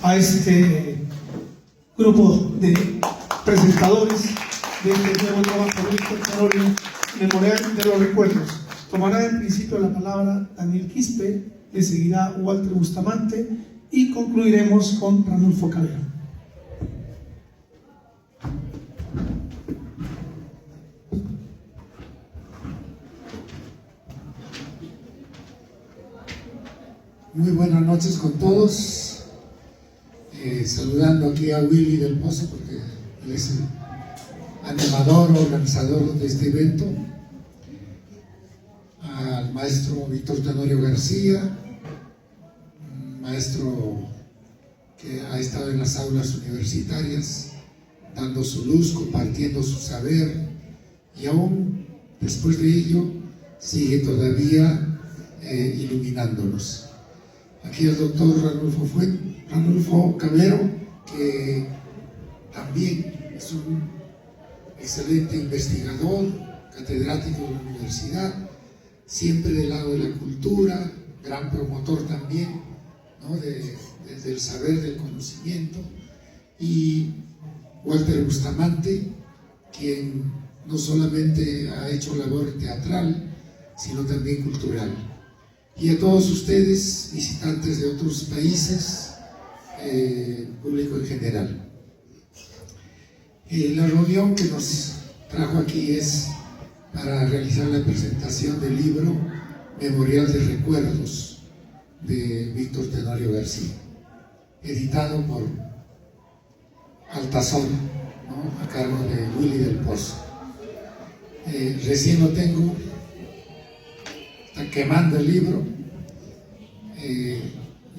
a este grupo de presentadores de este nuevo trabajo de Víctor Tenorio, Memorial de los Recuerdos. Tomará en principio la palabra Daniel Quispe, le seguirá Walter Bustamante y concluiremos con Ranulfo Cabero. Muy buenas noches con todos. Saludando aquí a Willy del Pozo, porque él es el animador, organizador de este evento. Al maestro Víctor Tenorio García, un maestro que ha estado en las aulas universitarias, dando su luz, compartiendo su saber, y aún después de ello sigue todavía iluminándonos. Aquí el doctor Ranulfo Cabero, que también es un excelente investigador, catedrático de la universidad, siempre del lado de la cultura, gran promotor también, ¿no? del saber, del conocimiento, y Walter Bustamante, quien no solamente ha hecho labor teatral, sino también cultural. Y a todos ustedes, visitantes de otros países, público en general. La reunión que nos trajo aquí es para realizar la presentación del libro Memorial de Recuerdos de Víctor Tenorio García, editado por Altazor, ¿no? A cargo de Willy del Pozo. Recién lo tengo, está quemando el libro.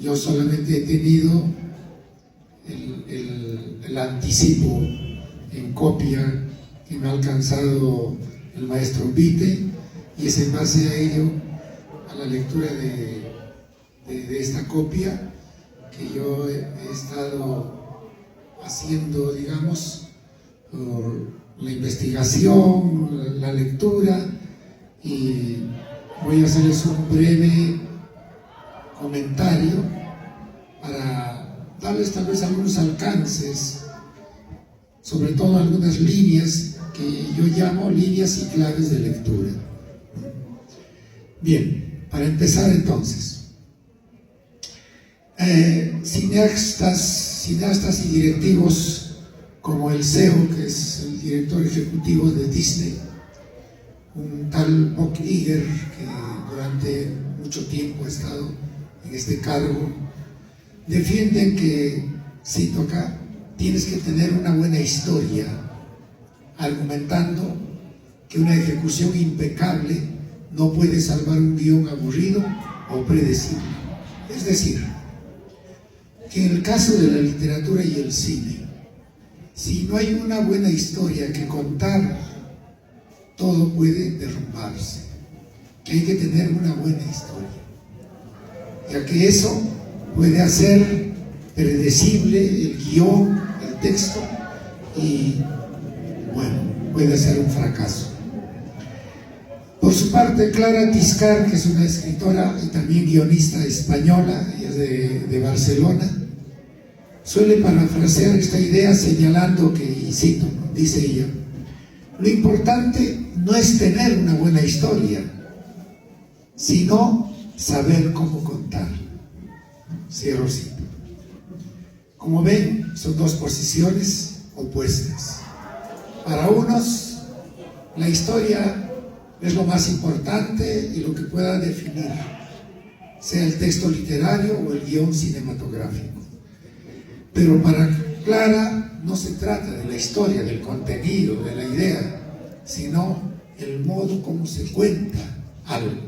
Yo solamente he tenido el anticipo en copia que me ha alcanzado el maestro Vite, y es en base a ello, a la lectura de esta copia, que yo he estado haciendo, digamos, la investigación, la lectura, y voy a hacerles un breve comentario para darles tal vez algunos alcances, sobre todo algunas líneas que yo llamo líneas y claves de lectura. Bien, para empezar entonces, cineastas y directivos como el CEO, que es el director ejecutivo de Disney, un tal Bob Iger, que durante mucho tiempo ha estado en este cargo, defienden que, cito acá, tienes que tener una buena historia, argumentando que una ejecución impecable no puede salvar un guión aburrido o predecible. Es decir, que en el caso de la literatura y el cine, si no hay una buena historia que contar, todo puede derrumbarse. Que hay que tener una buena historia, ya que eso puede hacer predecible el guión, el texto, y bueno, puede ser un fracaso. Por su parte, Clara Tiscar, que es una escritora y también guionista española, y es de Barcelona, suele parafrasear esta idea señalando que, y cito, dice ella: lo importante no es tener una buena historia, sino saber cómo contar. Cierro cita. Como ven, son dos posiciones opuestas. Para unos, la historia es lo más importante y lo que pueda definir, sea el texto literario o el guión cinematográfico. Pero para Clara no se trata de la historia, del contenido, de la idea, sino el modo como se cuenta algo,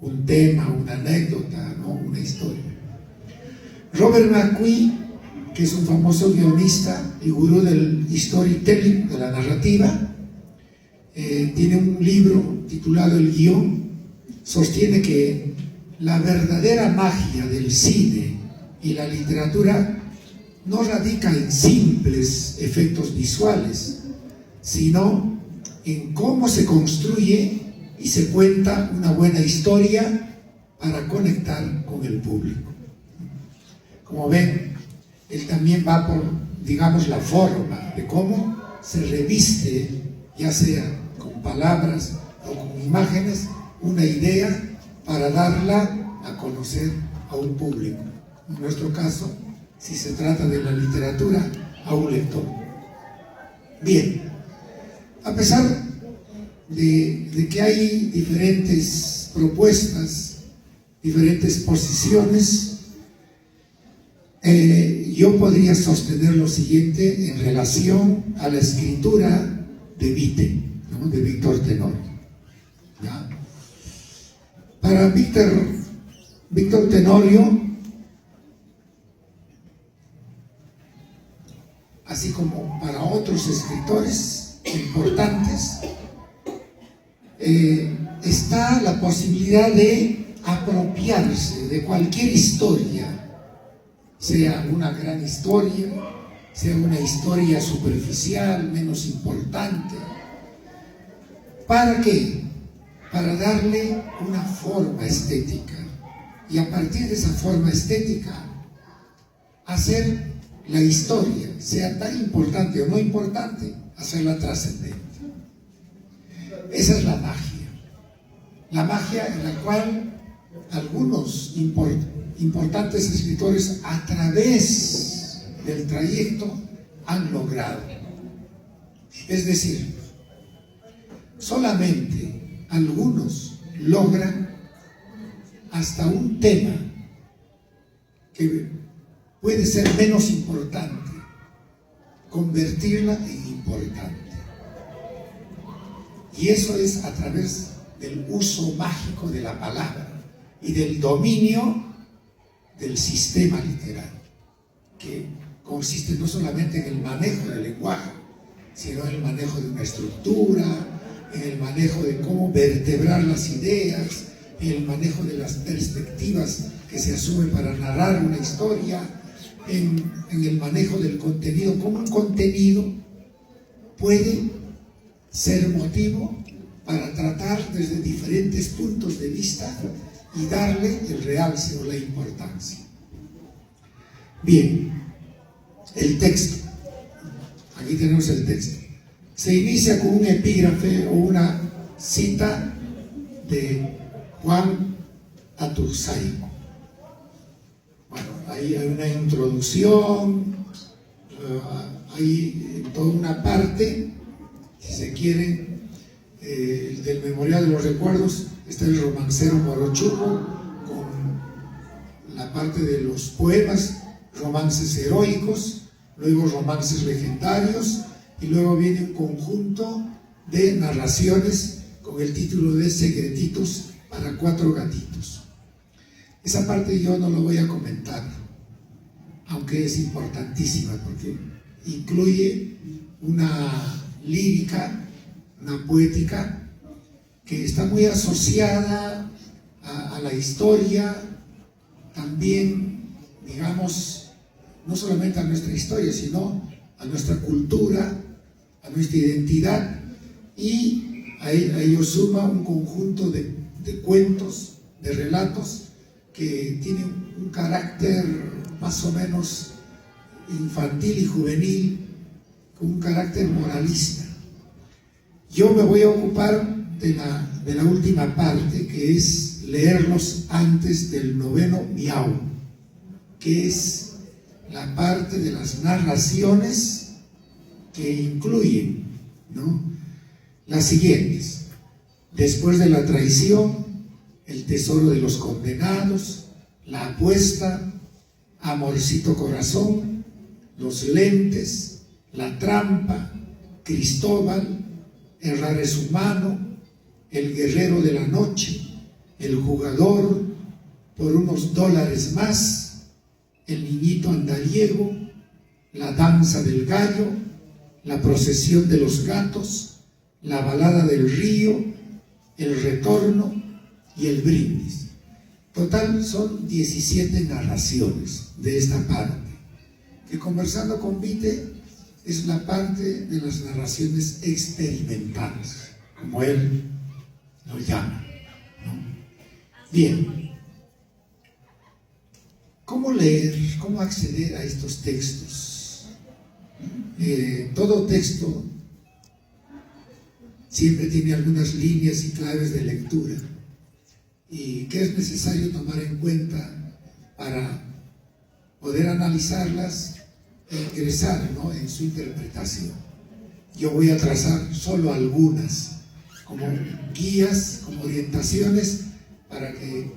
un tema, una anécdota, ¿no? Una historia. Robert McQueen, que es un famoso guionista y gurú del storytelling, de la narrativa, tiene un libro titulado El guión. Sostiene que la verdadera magia del cine y la literatura no radica en simples efectos visuales, sino en cómo se construye y se cuenta una buena historia para conectar con el público. Como ven, él también va por, digamos, la forma de cómo se reviste, ya sea con palabras o con imágenes, una idea para darla a conocer a un público. En nuestro caso, si se trata de la literatura, a un lector. Bien, a pesar de que hay diferentes propuestas, diferentes posiciones, yo podría sostener lo siguiente en relación a la escritura de Vite, ¿no? De Víctor Tenorio. ¿Ya? Para Víctor Tenorio, así como para otros escritores importantes, está la posibilidad de apropiarse de cualquier historia, sea una gran historia, sea una historia superficial, menos importante. ¿Para qué? Para darle una forma estética, y a partir de esa forma estética hacer la historia, sea tan importante o no importante, hacerla trascendente. Esa es la magia en la cual algunos importantes escritores a través del trayecto han logrado. Es decir, solamente algunos logran hasta un tema que puede ser menos importante, convertirla en importante. Y eso es a través del uso mágico de la palabra y del dominio del sistema literario, que consiste no solamente en el manejo del lenguaje, sino en el manejo de una estructura, en el manejo de cómo vertebrar las ideas, en el manejo de las perspectivas que se asumen para narrar una historia, en el manejo del contenido, cómo un contenido puede ser motivo para tratar desde diferentes puntos de vista y darle el realce o la importancia. Bien, el texto. Aquí tenemos el texto. Se inicia con un epígrafe o una cita de Juan Atursaico. Bueno, ahí hay una introducción, hay toda una parte, si se quiere, del Memorial de los Recuerdos. Está el romancero Morochuco con la parte de los poemas, romances heroicos, luego romances legendarios, y luego viene un conjunto de narraciones con el título de Secretitos para 4 gatitos. Esa parte yo no lo voy a comentar, aunque es importantísima porque incluye una lírica, una poética que está muy asociada a la historia, también, digamos, no solamente a nuestra historia, sino a nuestra cultura, a nuestra identidad, y a ello suma un conjunto de cuentos, de relatos, que tienen un carácter más o menos infantil y juvenil, con un carácter moralista. Yo me voy a ocupar de la última parte, que es leerlos antes del 9º miau, que es la parte de las narraciones que incluyen, ¿no?, las siguientes: después de la traición, el tesoro de los condenados, la apuesta, amorcito corazón, los lentes, la trampa, Cristóbal, errar es humano, el guerrero de la noche, el jugador, por unos $, más, el niñito andariego, la danza del gallo, la procesión de los gatos, la balada del río, el retorno y el brindis. Total son 17 narraciones de esta parte, que, conversando con Vite, es la parte de las narraciones experimentales, como él lo llama, ¿no? Bien, ¿Cómo leer? ¿Cómo acceder a estos textos? Todo texto siempre tiene algunas líneas y claves de lectura y que es necesario tomar en cuenta para poder analizarlas e ingresar, ¿no?, en su interpretación. Yo voy a trazar solo algunas como guías, como orientaciones para que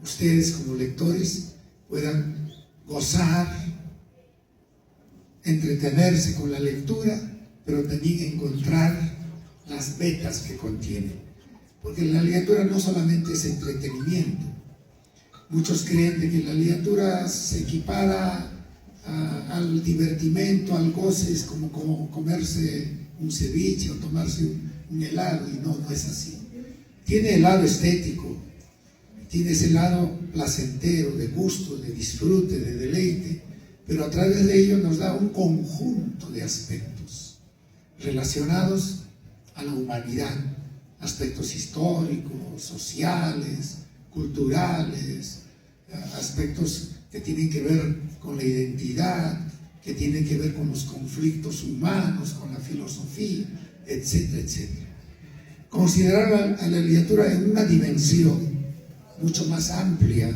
ustedes como lectores puedan gozar, entretenerse con la lectura, pero también encontrar las vetas que contiene. Porque la literatura no solamente es entretenimiento. Muchos creen de que la literatura se equipara al divertimento, al goce, es como comerse un ceviche o tomarse un helado, y no es así. Tiene el lado estético, tiene ese lado placentero, de gusto, de disfrute, de deleite, pero a través de ello nos da un conjunto de aspectos relacionados a la humanidad, aspectos históricos, sociales, culturales, aspectos que tienen que ver con la identidad, que tienen que ver con los conflictos humanos, con la filosofía, etcétera, etcétera. Considerar a la literatura en una dimensión mucho más amplia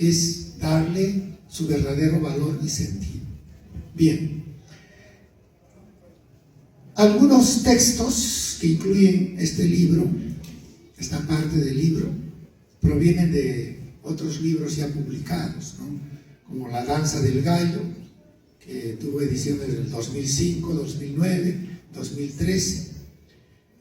es darle su verdadero valor y sentido. Bien, algunos textos que incluyen este libro, esta parte del libro, provienen de otros libros ya publicados, ¿no?, como La Danza del Gallo, que tuvo ediciones del 2005, 2009, 2013,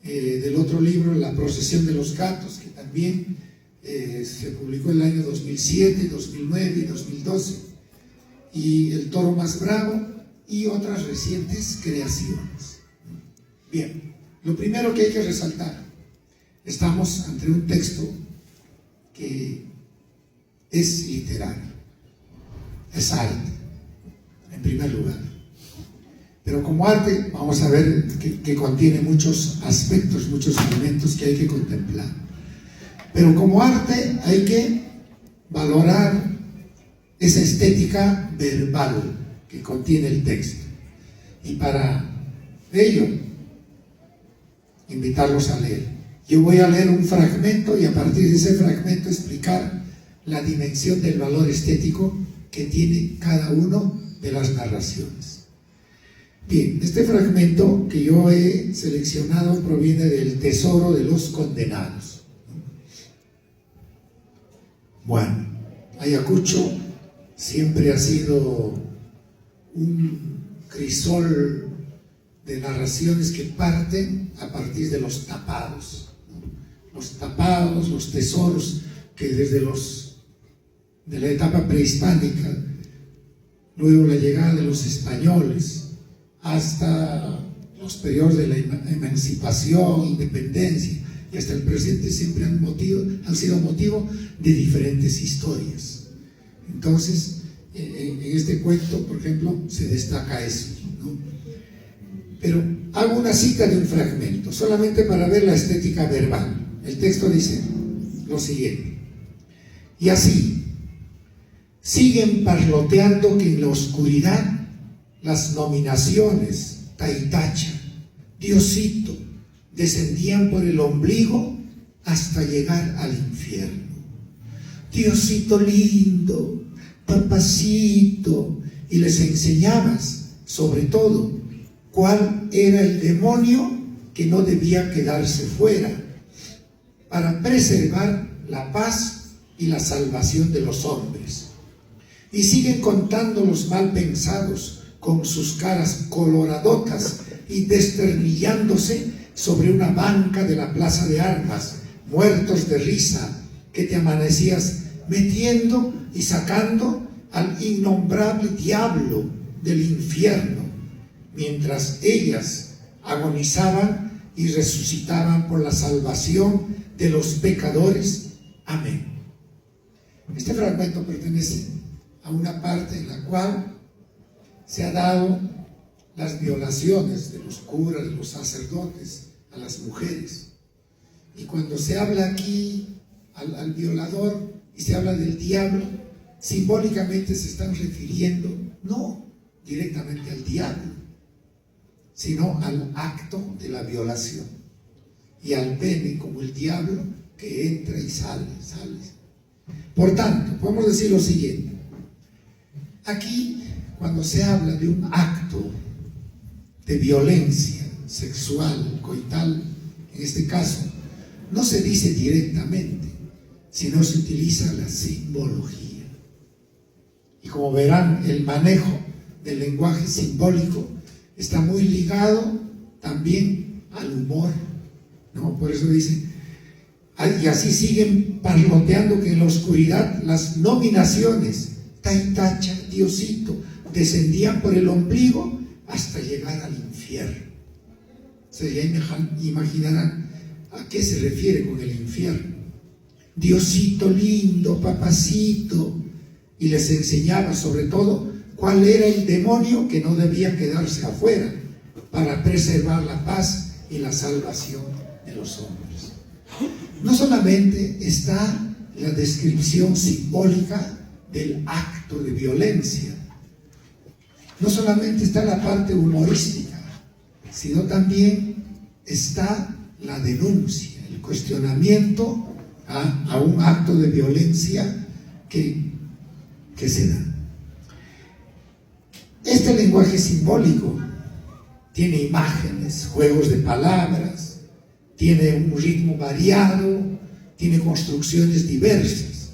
del otro libro La Procesión de los Gatos, que también se publicó en el año 2007, 2009 y 2012, y El Toro Más Bravo y otras recientes creaciones. Bien, lo primero que hay que resaltar, estamos ante un texto que es literario, es arte, en primer lugar. Pero como arte vamos a ver que contiene muchos aspectos, muchos elementos que hay que contemplar. Pero como arte hay que valorar esa estética verbal que contiene el texto. Y para ello, invitarlos a leer. Yo voy a leer un fragmento y a partir de ese fragmento explicar la dimensión del valor estético que tiene cada uno de las narraciones. Bien, este fragmento que yo he seleccionado proviene del Tesoro de los Condenados. Bueno, Ayacucho siempre ha sido un crisol de narraciones que parten a partir de los tapados, ¿no? Los tapados, los tesoros que desde de la etapa prehispánica, luego la llegada de los españoles, hasta los periodos de la emancipación, independencia y hasta el presente siempre han sido motivo de diferentes historias. Entonces, en este cuento, por ejemplo, se destaca eso, ¿no? Pero hago una cita de un fragmento, solamente para ver la estética verbal. El texto dice lo siguiente: y así, siguen parloteando que en la oscuridad las nominaciones, Taitacha, Diosito, descendían por el ombligo hasta llegar al infierno. Diosito lindo, papacito, y les enseñabas, sobre todo, cuál era el demonio que no debía quedarse fuera, para preservar la paz y la salvación de los hombres. Y siguen contando los mal pensados, con sus caras coloradotas y desternillándose sobre una banca de la plaza de armas, muertos de risa, que te amanecías metiendo y sacando al innombrable diablo del infierno, mientras ellas agonizaban y resucitaban por la salvación de los pecadores. Amén. Este fragmento pertenece a una parte en la cual se ha dado las violaciones de los curas, de los sacerdotes a las mujeres. Y cuando se habla aquí al violador y se habla del diablo, simbólicamente se están refiriendo no directamente al diablo, sino al acto de la violación, y al pene como el diablo que entra y sale. Por tanto, podemos decir lo siguiente: aquí, cuando se habla de un acto de violencia sexual, coital, en este caso, no se dice directamente, sino se utiliza la simbología. Y como verán, el manejo del lenguaje simbólico está muy ligado también al humor, ¿no? Por eso dice, y así siguen parloteando que en la oscuridad las nominaciones, Taitacha, Diosito, descendían por el ombligo hasta llegar al infierno. Se ya imaginarán a qué se refiere con el infierno. Diosito lindo, papacito, y les enseñaba sobre todo cuál era el demonio que no debía quedarse afuera para preservar la paz y la salvación de los hombres. No solamente está la descripción simbólica del acto de violencia, no solamente está la parte humorística, sino también está la denuncia, el cuestionamiento a un acto de violencia que se da. Este lenguaje simbólico tiene imágenes, juegos de palabras, tiene un ritmo variado, tiene construcciones diversas,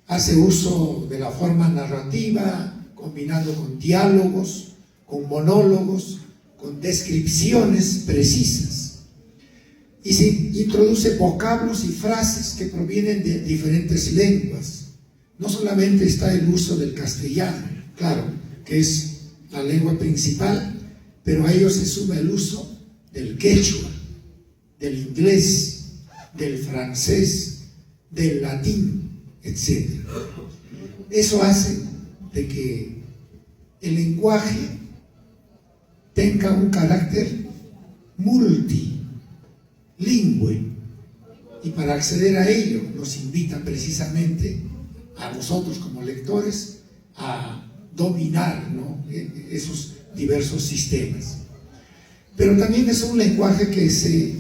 hace uso de la forma narrativa, combinando con diálogos, con monólogos, con descripciones precisas, y se introduce vocablos y frases que provienen de diferentes lenguas. No solamente está el uso del castellano, claro, que es la lengua principal, pero a ello se suma el uso del quechua, del inglés, del francés, del latín, etc. Eso hace de que el lenguaje tenga un carácter multilingüe, y para acceder a ello nos invita precisamente a nosotros como lectores a dominar, ¿no?, esos diversos sistemas. Pero también es un lenguaje que se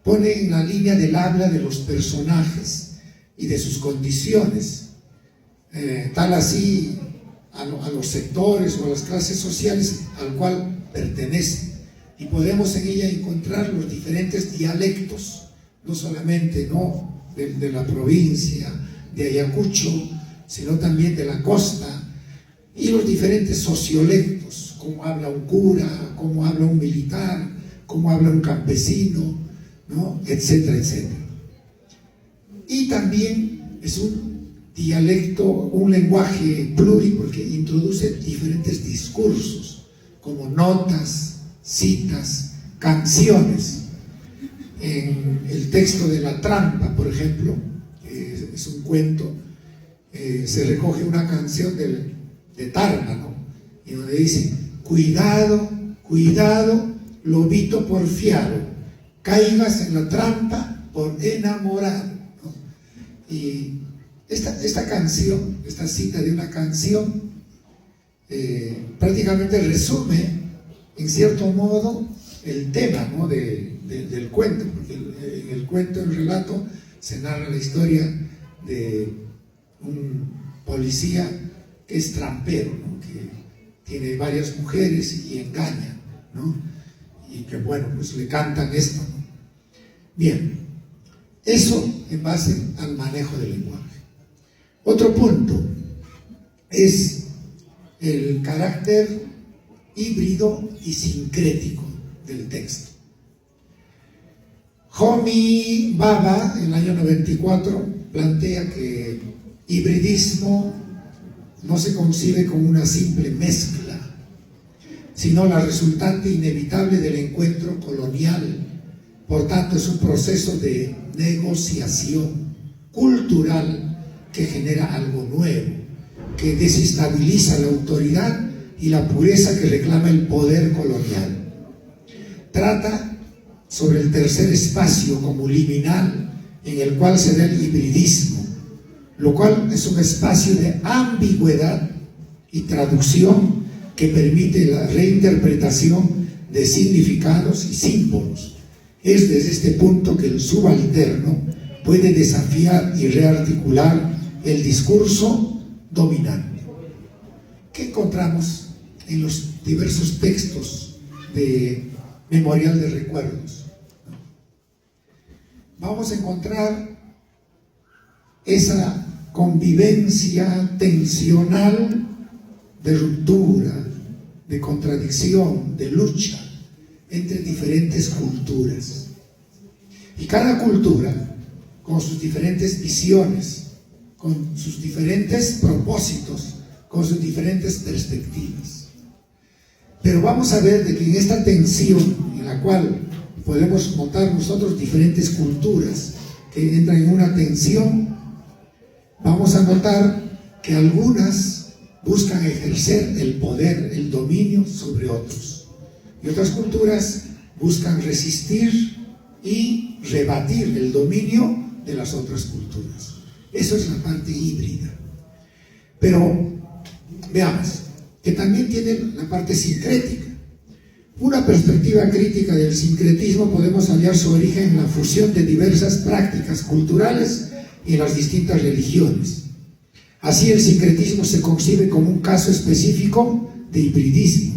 pone en la línea del habla de los personajes y de sus condiciones, tal así a los sectores o a las clases sociales al cual pertenecen, y podemos en ella encontrar los diferentes dialectos, no solamente de la provincia de Ayacucho, sino también de la costa, y los diferentes sociolectos, cómo habla un cura, cómo habla un militar, cómo habla un campesino, ¿no?, etcétera, etcétera. Y también es un dialecto, un lenguaje plural, porque introduce diferentes discursos, como notas, citas, canciones. En el texto de La Trampa, por ejemplo, es un cuento, se recoge una canción de Tarma, ¿no?, y donde dice: cuidado, cuidado, lobito porfiado, caigas en la trampa por enamorado, ¿no? Y esta canción, esta cita de una canción, prácticamente resume, en cierto modo, el tema, ¿no?, del cuento, porque en el cuento, el relato, se narra la historia de un policía que es trampero, ¿no?, que tiene varias mujeres y engaña, ¿no?, y que, bueno, pues le cantan esto, ¿no? Bien, eso en base al manejo del lenguaje. Otro punto es el carácter híbrido y sincrético del texto. Homi Bhabha, en el año 94, plantea que hibridismo no se concibe como una simple mezcla, sino la resultante inevitable del encuentro colonial. Por tanto, es un proceso de negociación cultural que genera algo nuevo, que desestabiliza la autoridad y la pureza que reclama el poder colonial. Trata sobre el tercer espacio como liminal en el cual se da el hibridismo, lo cual es un espacio de ambigüedad y traducción que permite la reinterpretación de significados y símbolos. Es desde este punto que el subalterno puede desafiar y rearticular el discurso dominante. ¿Qué encontramos en los diversos textos de Memorial de Recuerdos? Vamos a encontrar esa convivencia tensional de ruptura, de contradicción, de lucha entre diferentes culturas. Y cada cultura, con sus diferentes visiones, con sus diferentes propósitos, con sus diferentes perspectivas. Pero vamos a ver de que en esta tensión en la cual podemos notar nosotros diferentes culturas que entran en una tensión, vamos a notar que algunas buscan ejercer el poder, el dominio sobre otros, y otras culturas buscan resistir y rebatir el dominio de las otras culturas. Eso es la parte híbrida. Pero veamos que también tiene la parte sincrética. Una perspectiva crítica del sincretismo podemos hallar su origen en la fusión de diversas prácticas culturales y en las distintas religiones. Así el sincretismo se concibe como un caso específico de hibridismo.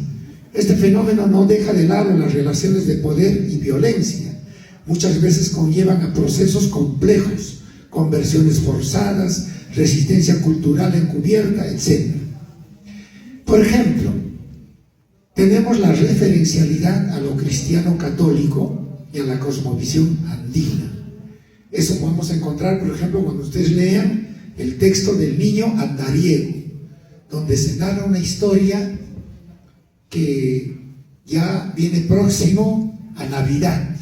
Este fenómeno no deja de lado las relaciones de poder y violencia. Muchas veces conllevan a procesos complejos, conversiones forzadas, resistencia cultural encubierta, etc. Por ejemplo, tenemos la referencialidad a lo cristiano católico y a la cosmovisión andina. Eso vamos a encontrar, por ejemplo, cuando ustedes lean el texto del niño andariego, donde se narra una historia que ya viene próximo a Navidad.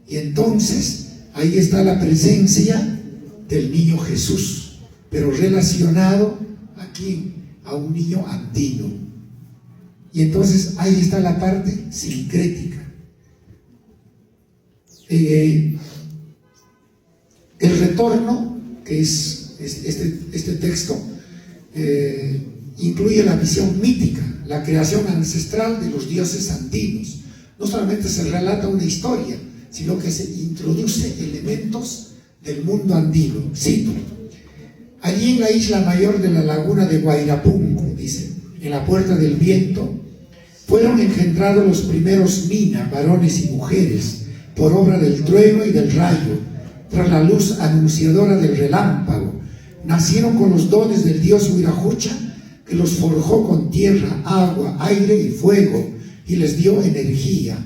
Y entonces ahí está la presencia del niño Jesús, pero relacionado aquí a un niño andino. Y entonces ahí está la parte sincrética. El retorno, que es este texto, incluye la visión mítica, la creación ancestral de los dioses andinos. No solamente se relata una historia, sino que se introduce elementos del mundo andino. Cito: allí en la isla mayor de la laguna de Guairapunco, dice, en la puerta del viento, fueron engendrados los primeros Mina, varones y mujeres, por obra del trueno y del rayo, tras la luz anunciadora del relámpago. Nacieron con los dones del dios Huirajucha, que los forjó con tierra, agua, aire y fuego, y les dio energía.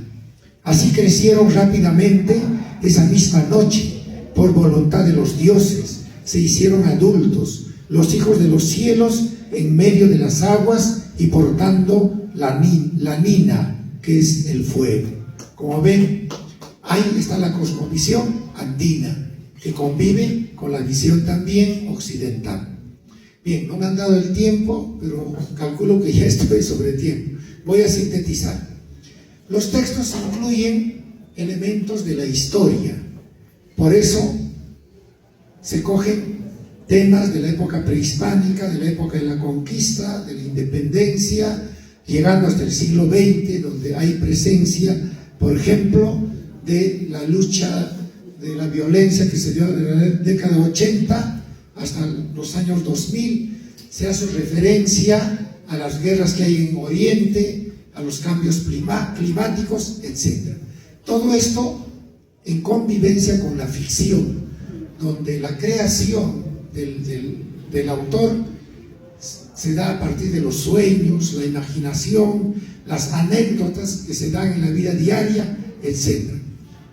Así crecieron rápidamente esa misma noche, por voluntad de los dioses, se hicieron adultos, los hijos de los cielos en medio de las aguas, y portando la nina, que es el fuego. Como ven, ahí está la cosmovisión andina, que convive con la visión también occidental. Bien, no me han dado el tiempo, pero calculo que ya estoy sobre tiempo. Voy a sintetizar. Los textos incluyen elementos de la historia, por eso se cogen temas de la época prehispánica, de la época de la conquista, de la independencia, llegando hasta el siglo XX, donde hay presencia, por ejemplo, de la lucha de la violencia que se dio de la década 80 hasta los años 2000. Se hace referencia a las guerras que hay en Oriente, a los cambios climáticos, etc. Todo esto en convivencia con la ficción, donde la creación del autor se da a partir de los sueños, la imaginación, las anécdotas que se dan en la vida diaria, etc.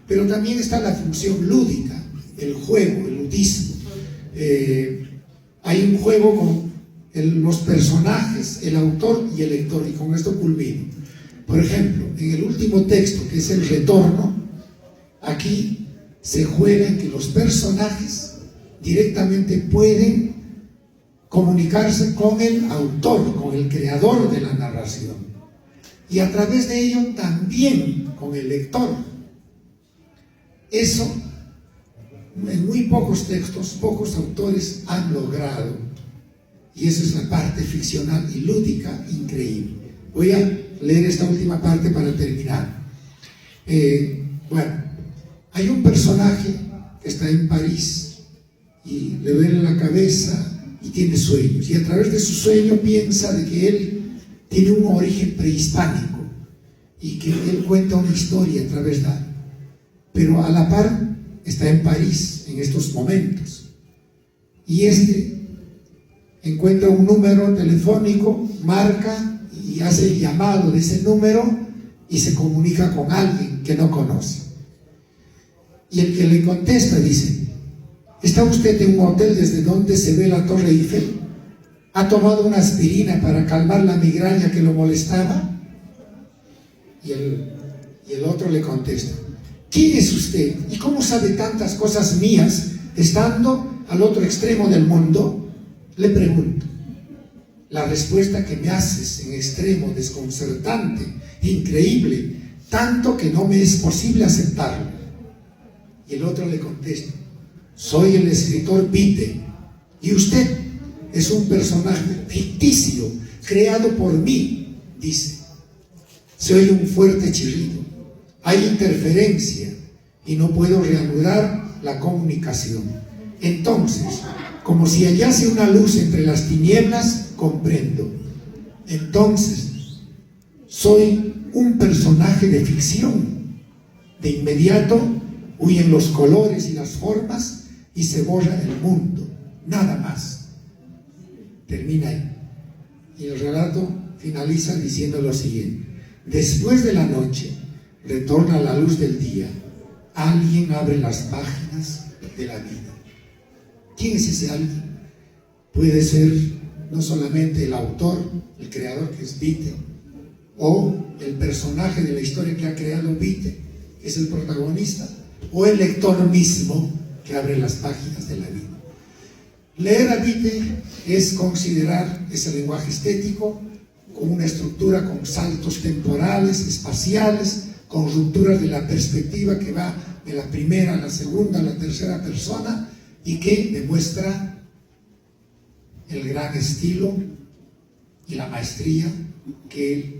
Pero también está la función lúdica, el juego, el ludismo. Hay un juego con los personajes, el autor y el lector, y con esto culmino. Por ejemplo, en el último texto, que es el retorno, aquí se juega en que los personajes directamente pueden comunicarse con el autor, con el creador de la narración, y a través de ello también con el lector. Eso en muy pocos textos, pocos autores han logrado, y esa es la parte ficcional y lúdica increíble. Voy a leer esta última parte para terminar. Bueno, hay un personaje que está en París y le duele la cabeza y tiene sueños, y a través de su sueño piensa de que él tiene un origen prehispánico y que él cuenta una historia a través de él, pero a la par está en París en estos momentos, y encuentra un número telefónico, marca y hace el llamado de ese número y se comunica con alguien que no conoce, y el que le contesta dice: ¿está usted en un hotel desde donde se ve la Torre Eiffel? ¿Ha tomado una aspirina para calmar la migraña que lo molestaba? Y el otro le contesta: ¿quién es usted? ¿Y cómo sabe tantas cosas mías estando al otro extremo del mundo? Le pregunto. La respuesta que me haces en extremo desconcertante, increíble, tanto que no me es posible aceptarlo. Y el otro le contesta: soy el escritor Vite, y usted es un personaje ficticio creado por mí, dice. Se oye un fuerte chirrido, hay interferencia y no puedo reanudar la comunicación. Entonces, como si hallase una luz entre las tinieblas, comprendo. Entonces, soy un personaje de ficción. De inmediato huyen los colores y las formas y se borra el mundo, nada más. Termina ahí. Y el relato finaliza diciendo lo siguiente: después de la noche retorna la luz del día, alguien abre las páginas de la vida. ¿Quién es ese alguien? Puede ser no solamente el autor, el creador, que es Vite, o el personaje de la historia que ha creado Vite, que es el protagonista, o el lector mismo que abre las páginas de la vida. Leer a Vite es considerar ese lenguaje estético con una estructura con saltos temporales, espaciales, con rupturas de la perspectiva que va de la primera a la segunda a la tercera persona, y que demuestra el gran estilo y la maestría que él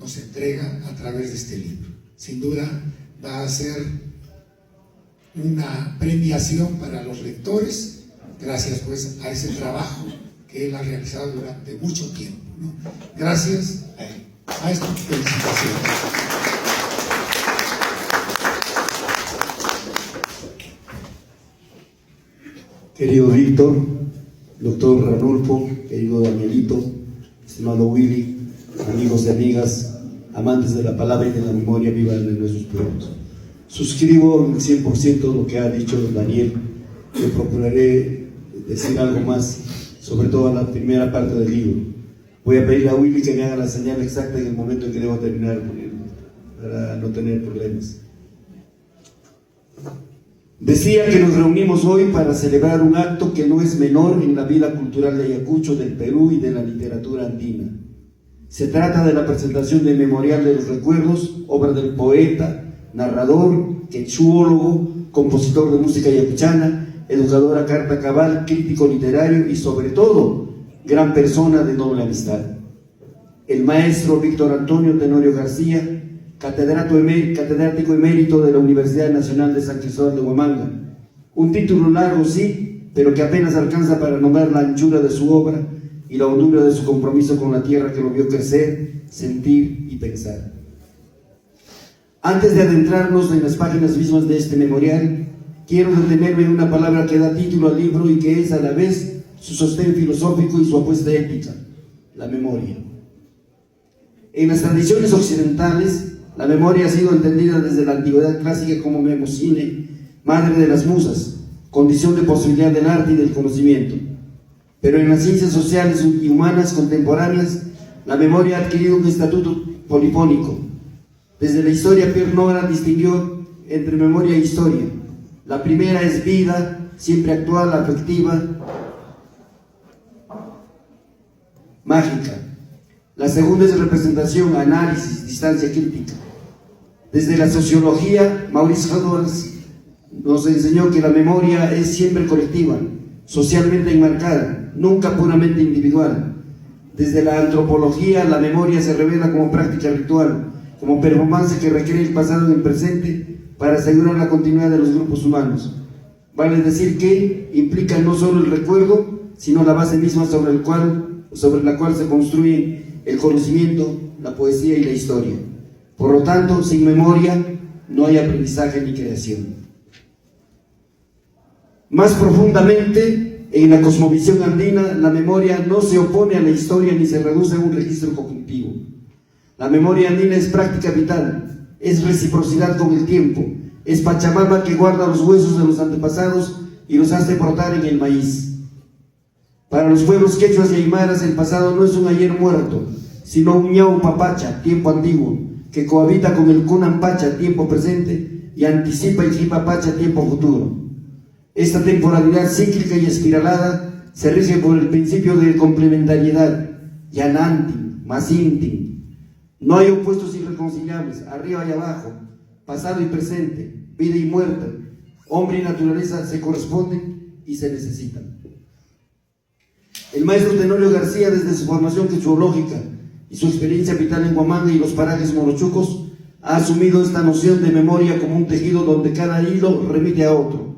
nos entrega a través de este libro. Sin duda va a ser una premiación para los lectores, gracias pues a ese trabajo que él ha realizado durante mucho tiempo, ¿no? Gracias a él. Maestro, felicitaciones. Querido Víctor, doctor Ranulfo, querido Danielito, estimado Willy, amigos y amigas, amantes de la palabra y de la memoria viva de nuestros pueblos. Suscribo el 100% lo que ha dicho Daniel. Yo procuraré decir algo más, sobre todo la primera parte del libro. Voy a pedirle a Willy que me haga la señal exacta en el momento en que debo terminar, para no tener problemas. Decía que nos reunimos hoy para celebrar un acto que no es menor en la vida cultural de Ayacucho, del Perú y de la literatura andina. Se trata de la presentación del Memorial de los Recuerdos, obra del poeta, narrador, quechuólogo, compositor de música ayacuchana, educador a carta cabal, crítico literario y sobre todo, gran persona de noble amistad. El maestro Víctor Antonio Tenorio García, catedrático emérito de la Universidad Nacional de San Cristóbal de Huamanga. Un título largo, sí, pero que apenas alcanza para nombrar la anchura de su obra y la hondura de su compromiso con la tierra que lo vio crecer, sentir y pensar. Antes de adentrarnos en las páginas mismas de este memorial, quiero detenerme en una palabra que da título al libro y que es a la vez su sostén filosófico y su apuesta ética: la memoria. En las tradiciones occidentales, la memoria ha sido entendida desde la antigüedad clásica como memocine, madre de las musas, condición de posibilidad del arte y del conocimiento. Pero en las ciencias sociales y humanas contemporáneas, la memoria ha adquirido un estatuto polifónico. Desde la historia, Pierre Nora distinguió entre memoria e historia. La primera es vida, siempre actual, afectiva, mágica. La segunda es representación, análisis, distancia crítica. Desde la sociología, Maurice Hadoras nos enseñó que la memoria es siempre colectiva, socialmente enmarcada, nunca puramente individual. Desde la antropología, la memoria se revela como práctica ritual, como performance que recrea el pasado en el presente para asegurar la continuidad de los grupos humanos. Vale decir que implica no solo el recuerdo, sino la base misma sobre la cual se construye el conocimiento, la poesía y la historia. Por lo tanto, sin memoria no hay aprendizaje ni creación. Más profundamente, en la cosmovisión andina, la memoria no se opone a la historia ni se reduce a un registro cognitivo. La memoria andina es práctica vital, es reciprocidad con el tiempo, es Pachamama que guarda los huesos de los antepasados y los hace brotar en el maíz. Para los pueblos quechuas y aymaras, el pasado no es un ayer muerto, sino un ñaupa pacha, tiempo antiguo, que cohabita con el kunan pacha, tiempo presente, y anticipa el jipa pacha, tiempo futuro. Esta temporalidad cíclica y espiralada se rige por el principio de complementariedad, yanantin, masintin. No hay opuestos irreconciliables, arriba y abajo, pasado y presente, vida y muerte, hombre y naturaleza se corresponden y se necesitan. El maestro Tenorio García, desde su formación quechuológica y su experiencia vital en Huamanga y los parajes morochucos, ha asumido esta noción de memoria como un tejido donde cada hilo remite a otro.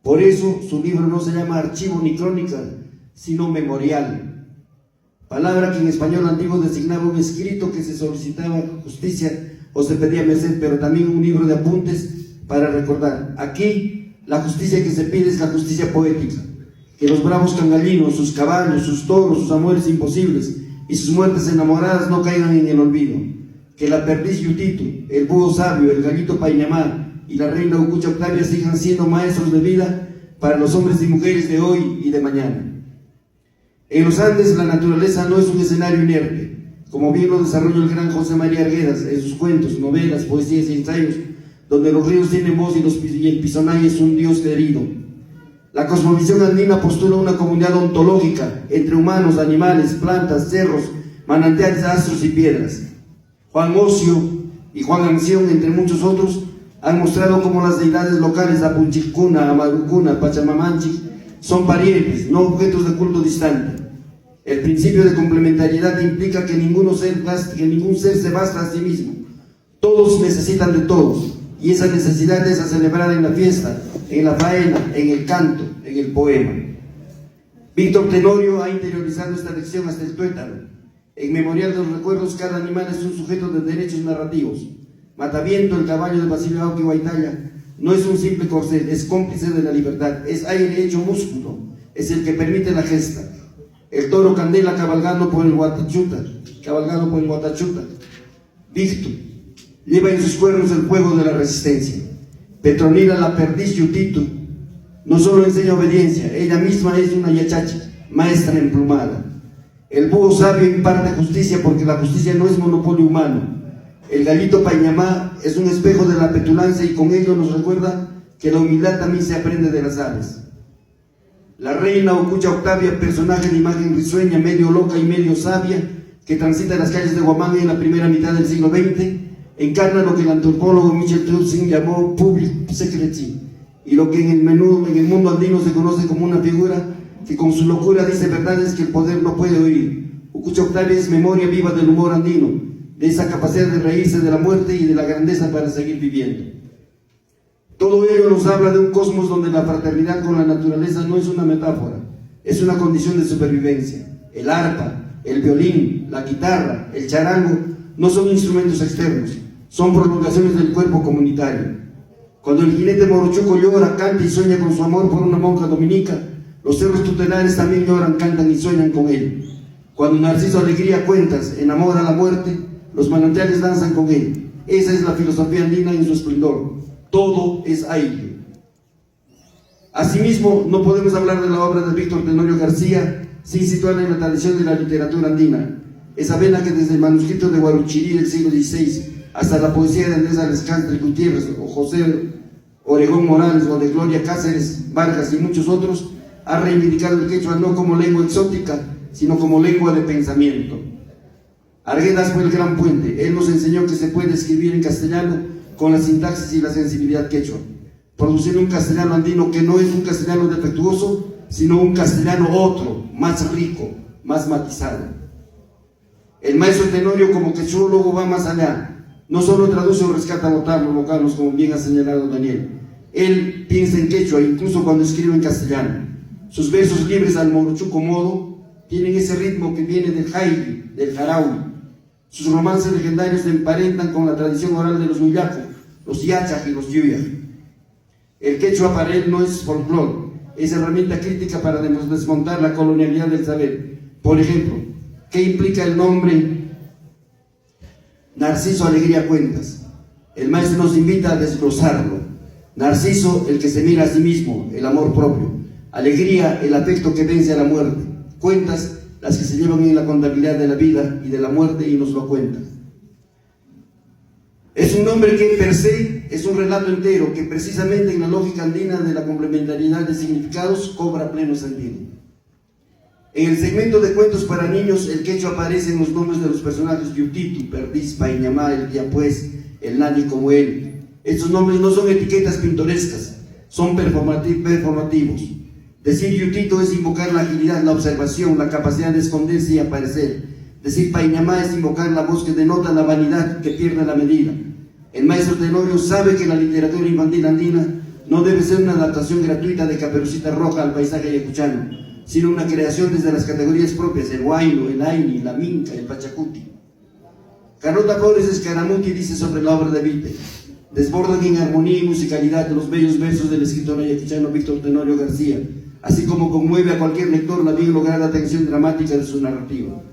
Por eso su libro no se llama archivo ni crónica, sino memorial, palabra que en español antiguo designaba un escrito que se solicitaba justicia o se pedía merced, pero también un libro de apuntes para recordar. Aquí la justicia que se pide es la justicia poética, que los bravos cangalinos, sus caballos, sus toros, sus amores imposibles y sus muertes enamoradas no caigan en el olvido, que la perdiz Yutitu, el búho sabio, el gallito Painamá y la reina Ucucha Octavia sigan siendo maestros de vida para los hombres y mujeres de hoy y de mañana. En los Andes la naturaleza no es un escenario inerte, como bien lo desarrolló el gran José María Arguedas en sus cuentos, novelas, poesías y ensayos, donde los ríos tienen voz y el Pisonay es un dios querido. La cosmovisión andina postula una comunidad ontológica entre humanos, animales, plantas, cerros, manantiales, astros y piedras. Juan Ocio y Juan Anción, entre muchos otros, han mostrado cómo las deidades locales Apunchicuna, Amarucuna, Pachamamanchi son parientes, no objetos de culto distante. El principio de complementariedad implica que ningún ser se basta a sí mismo. Todos necesitan de todos, y esa necesidad es a celebrar en la fiesta, en la faena, en el canto, en el poema. Víctor Tenorio ha interiorizado esta lección hasta el tuétano. En Memorial de los Recuerdos, cada animal es un sujeto de derechos narrativos. Mataviento, el caballo de Basilio Auqui Huaytaya, no es un simple corcel, es cómplice de la libertad, es aire hecho músculo, es el que permite la gesta. El toro Candela cabalgando por el Guatachuta, Víctor lleva en sus cuernos el fuego de la resistencia. Petronila, la perdiz Yutitu, no solo enseña obediencia, ella misma es una yachachi, maestra emplumada. El búho sabio imparte justicia porque la justicia no es monopolio humano. El gallito Painamá es un espejo de la petulancia y con ello nos recuerda que la humildad también se aprende de las aves. La reina Ucucha Octavia, personaje de imagen risueña, medio loca y medio sabia, que transita las calles de Huamanga en la primera mitad del siglo XX, encarna lo que el antropólogo Michel Trudson llamó public secrecy, y lo que en el mundo andino se conoce como una figura que con su locura dice verdades que el poder no puede oír. Ucucha Octavia es memoria viva del humor andino, de esa capacidad de reírse de la muerte y de la grandeza para seguir viviendo. Todo ello nos habla de un cosmos donde la fraternidad con la naturaleza no es una metáfora, es una condición de supervivencia. El arpa, el violín, la guitarra, el charango no son instrumentos externos, son prolongaciones del cuerpo comunitario. Cuando el jinete morochuco llora, canta y sueña con su amor por una monja dominica, los cerros tutelares también lloran, cantan y sueñan con él. Cuando Narciso Alegría Cuentas enamora a la muerte, los manantiales danzan con él. Esa es la filosofía andina en su esplendor. Todo es aire. Asimismo, no podemos hablar de la obra de Víctor Tenorio García sin situarla en la tradición de la literatura andina. Esa vena que desde el manuscrito de Guaruchirí del siglo XVI hasta la poesía de Andrés Alexandre Gutiérrez o José Oregón Morales o de Gloria Cáceres, Vargas y muchos otros, ha reivindicado el quechua no como lengua exótica, sino como lengua de pensamiento. Arguedas fue el gran puente. Él nos enseñó que se puede escribir en castellano con la sintaxis y la sensibilidad quechua. produciendo un castellano andino que no es un castellano defectuoso, sino un castellano otro, más rico, más matizado. El maestro Tenorio, como quechólogo, va más allá. No solo traduce o rescata vocablos locanos, como bien ha señalado Daniel. Él piensa en quechua, incluso cuando escribe en castellano. Sus versos libres al morochuco modo tienen ese ritmo que viene del jaili, del jaraui. Sus romances legendarios se emparentan con la tradición oral de los huillaco, los yachaj y los yuyaj. El quechua para él no es folclore, es herramienta crítica para desmontar la colonialidad del saber. Por ejemplo, ¿qué implica el nombre Narciso Alegría Cuentas? El maestro nos invita a desglosarlo. Narciso, el que se mira a sí mismo, el amor propio. Alegría, el afecto que vence a la muerte. Cuentas, las que se llevan en la contabilidad de la vida y de la muerte y nos lo cuentan. Es un nombre que per se es un relato entero que precisamente en la lógica andina de la complementariedad de significados cobra pleno sentido. En el segmento de cuentos para niños, el quechua aparece en los nombres de los personajes Yutitu, Perdiz, Paiñamá, el Tiapués, el Nadie como él. Estos nombres no son etiquetas pintorescas, son performativos. Decir Yutito es invocar la agilidad, la observación, la capacidad de esconderse y aparecer. Decir Paiñamá es invocar la voz que denota la vanidad que pierde la medida. El maestro Tenorio sabe que la literatura infantil andina no debe ser una adaptación gratuita de Caperucita Roja al paisaje ayacuchano, sino una creación desde las categorías propias, el huayno, el aini, la minca, el pachacuti. Carlota Flores Escaramuti dice sobre la obra de Vite: desbordan en armonía y musicalidad los bellos versos del escritor ayacuchano Víctor Tenorio García, así como conmueve a cualquier lector la bien lograda tensión dramática de su narrativa.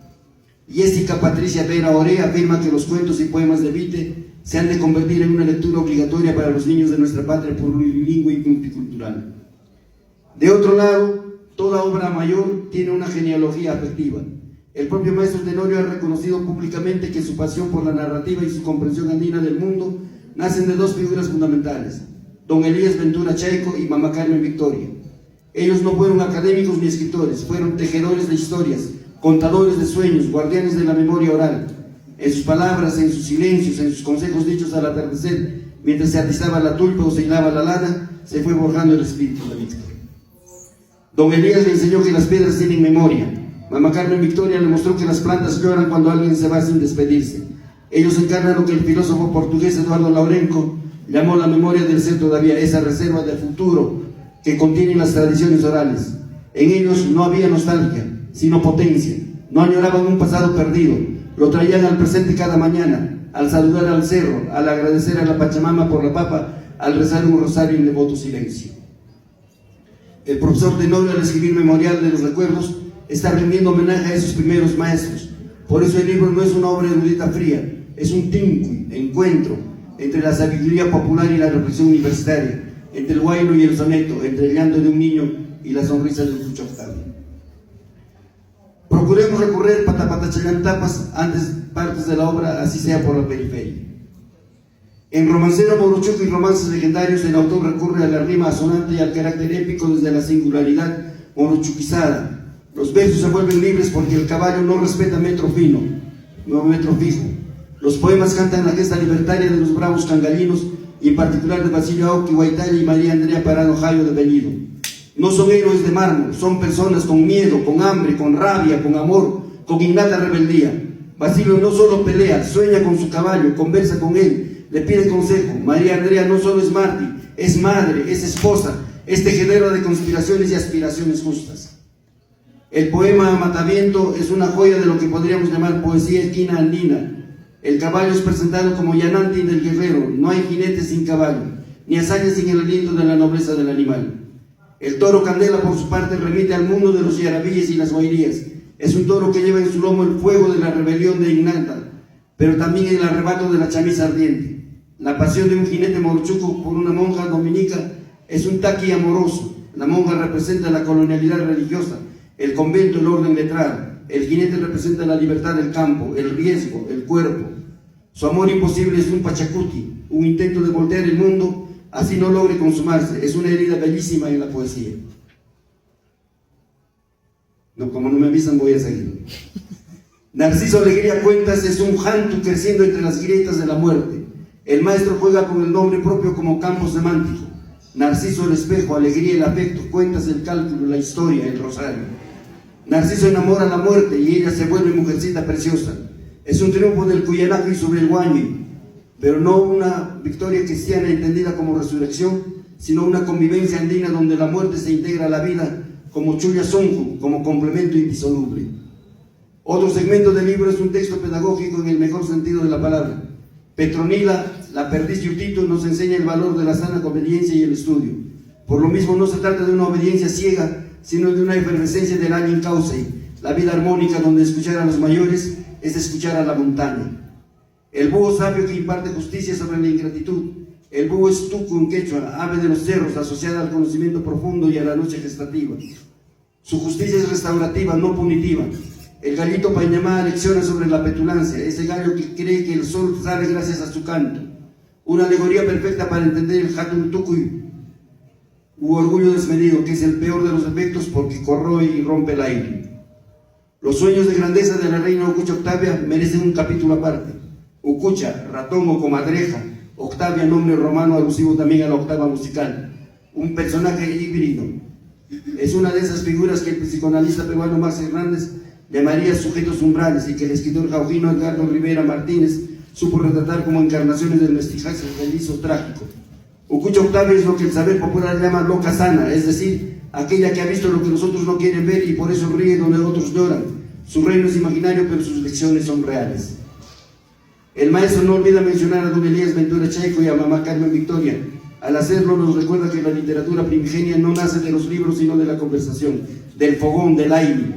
Jessica Patricia Vera Orea afirma que los cuentos y poemas de Vite se han de convertir en una lectura obligatoria para los niños de nuestra patria plurilingüe y multicultural. De otro lado, toda obra mayor tiene una genealogía afectiva. El propio maestro Tenorio ha reconocido públicamente que su pasión por la narrativa y su comprensión andina del mundo nacen de dos figuras fundamentales: don Elías Ventura Chaico y mamá Carmen Victoria. Ellos no fueron académicos ni escritores, fueron tejedores de historias, contadores de sueños, guardianes de la memoria oral. En sus palabras, en sus silencios, en sus consejos dichos al atardecer, mientras se atizaba la tulpa o se hilaba la lana, se fue forjando el espíritu de Víctor. Don Elías le enseñó que las piedras tienen memoria. Mamá Carmen Victoria le mostró que las plantas lloran cuando alguien se va sin despedirse. Ellos encarnan lo que el filósofo portugués Eduardo Laurenco llamó la memoria del ser todavía, esa reserva de futuro que contienen las tradiciones orales. En ellos no había nostalgia, sino potencia. No añoraban un pasado perdido, lo traían al presente cada mañana, al saludar al cerro, al agradecer a la Pachamama por la papa, al rezar un rosario en devoto silencio. El profesor Tenorio, al escribir Memorial de los Recuerdos, está rindiendo homenaje a esos primeros maestros. Por eso el libro no es una obra erudita fría, es un tinqui, encuentro entre la sabiduría popular y la reflexión universitaria, entre el huayno y el soneto, entre el llanto de un niño y la sonrisa de un Chucho Octavio. Procuremos recorrer patapatachayantapas antes partes de la obra, así sea por la periferia. En Romancero Morochuco y Romances Legendarios, el autor recurre a la rima asonante y al carácter épico desde la singularidad morochuquizada. Los versos se vuelven libres porque el caballo no respeta metro fino, no metro fijo. Los poemas cantan la gesta libertaria de los bravos cangalinos, y en particular de Basilio Auqui Guaitalla y María Andrea Parado Jayo de Bellido. No son héroes de mármol, son personas con miedo, con hambre, con rabia, con amor, con innata rebeldía. Basilio no solo pelea, sueña con su caballo, conversa con él, le pide consejo. María Andrea no solo es mártir, es madre, es esposa, es tejedora de conspiraciones y aspiraciones justas. El poema Mataviento es una joya de lo que podríamos llamar poesía esquina andina. El caballo es presentado como Yananti del guerrero, no hay jinete sin caballo, ni hazaña sin el aliento de la nobleza del animal. El toro Candela, por su parte, remite al mundo de los yarabíes y las guairías. Es un toro que lleva en su lomo el fuego de la rebelión de Ignata, pero también el arrebato de la chamisa ardiente. La pasión de un jinete morochuco por una monja dominica es un taqui amoroso. La monja representa la colonialidad religiosa, el convento, el orden letrado. El jinete representa la libertad del campo, el riesgo, el cuerpo. Su amor imposible es un pachacuti, un intento de voltear el mundo, así no logre consumarse. Es una herida bellísima en la poesía. No, como no me avisan, voy a seguir. Narciso Alegría Cuentas es un jantu creciendo entre las grietas de la muerte. El maestro juega con el nombre propio como campo semántico. Narciso el espejo, alegría, el afecto, cuentas, el cálculo, la historia, el rosario. Narciso enamora a la muerte y ella se vuelve mujercita preciosa. Es un triunfo del Cuyanaco sobre el Guanyi, pero no una victoria cristiana entendida como resurrección, sino una convivencia andina donde la muerte se integra a la vida como chulla sonju, como complemento indisoluble. Otro segmento del libro es un texto pedagógico en el mejor sentido de la palabra. Petronila, la perdiz Yutito, nos enseña el valor de la sana conveniencia y el estudio. Por lo mismo no se trata de una obediencia ciega, sino de una efervescencia del año in cauce, la vida armónica donde escuchar a los mayores es escuchar a la montaña. El búho sabio que imparte justicia sobre la ingratitud. El búho es tucu en quechua, ave de los cerros, asociada al conocimiento profundo y a la noche gestativa. Su justicia es restaurativa, no punitiva. El gallito Pañamá lecciona sobre la petulancia, ese gallo que cree que el sol sale gracias a su canto. Una alegoría perfecta para entender el Hatun Tucuy, u orgullo desmedido, que es el peor de los efectos porque corroe y rompe el aire. Los sueños de grandeza de la reina Ucucha Octavia merecen un capítulo aparte. Ucucha, ratón o comadreja, Octavia, nombre romano alusivo también a la octava musical. Un personaje híbrido. Es una de esas figuras que el psicoanalista peruano Max Hernández llamaría sujetos umbrales y que el escritor jaujiano Edgardo Rivera Martínez supo retratar como encarnaciones del mestizaje feliz o trágico. Ucucha Octavia es lo que el saber popular llama loca sana, es decir, aquella que ha visto lo que los otros no quieren ver y por eso ríe donde otros lloran. Su reino es imaginario, pero sus lecciones son reales. El maestro no olvida mencionar a don Elías Ventura Chaico y a mamá Carmen Victoria. Al hacerlo nos recuerda que la literatura primigenia no nace de los libros sino de la conversación, del fogón, del aire.